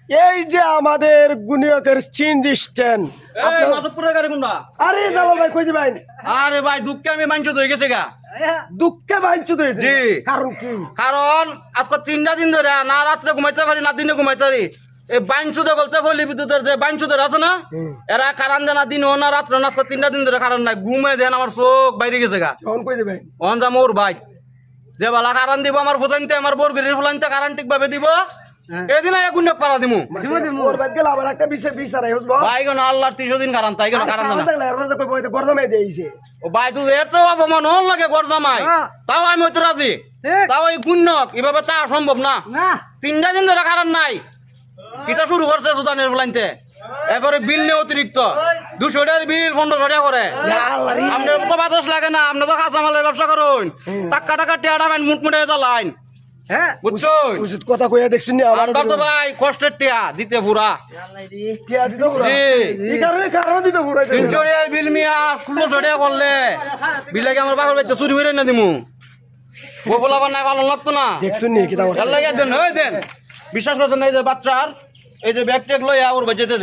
এই যে আমাদের গুনিয়কের চিনজি স্ট্যান্ড মাধবপুরের গাড়ি কোনটা? আরে জালাল ভাই কই দিবেন আরে ভাই দুঃখে আমি মাঞ্চ হয়ে গেছে গা। দুঃখে বাইঞ্চুত হয়েছে জি। কারণ কি কারণ আজকে 3টা দিন ধরে না রাত্রে ঘুমাইতে পারি না দিনে ঘুমাইতে পারি। এই বাইঞ্চুদে বলতে ফলি বিদ্যুতের যে বাইঞ্চুদের আছে না, এরা কারণ দেয় না দিনও না রাত্রে না। আজকে 3টা দিন ধরে কারণ নাই, ঘুমে দেন আমার চোখ বাইরে গেছে গা। তখন কই দিবেন অন যা মোর ভাই যে বালা কারণ দিব আমার ফুটাইতে আমার বরগিরির ফুলাইতে কারণ ঠিক ভাবে দিব এদিন গুণ পারা দিমু ওর বাদ গেল আবার একটা বিচার বুঝবো ভাই কেন আল্লাহর 300 দিন কারণ তাই কেন কারণ না গরদামে দিয়েছে ও ভাই তুই এর তো অপমান হল লাগে গর জামাই, তাও আমি হইতে রাজি। তাও এই গুণ্যক এভাবে তা সম্ভব না। 3টা দিন ধরে কারণ নাই, কিটা শুরু করছে সুদানের ফুলাইতে। এরপরে বিল নিয়ে অতিরিক্ত 200 টাকার বিল 1500 টাকা করে। আপনার তো বাতাস লাগে না, আপনি তো কাঁচা মালের ব্যবসা করুন, টাকা টাকা টিয়াটা মাইন মুটমুটে লাইন। হ্যাঁ বুঝছুন উচিত কথা কইয়া দেখছেন নি আবার আপনার তো ভাই কষ্টের টিয়া দিতে পুরা। কিয়া দিত পুরা জি। এই কারণে দিত পুরা 300 টাকার বিল মিয়া 1600 টাকা করলে বিল লাগে আমার বাপের বাড়িতে চুরি করে না দিমু। বফল আবার নাই ভালো লাগতো না। দেখছেন নি কিটা ভাল লাগে দেন ওই দেন বিশ্বাস করতেন এই যে বাচ্চার এই যে ব্যাগ ট্যাগ লইয়া ওর বাজেতে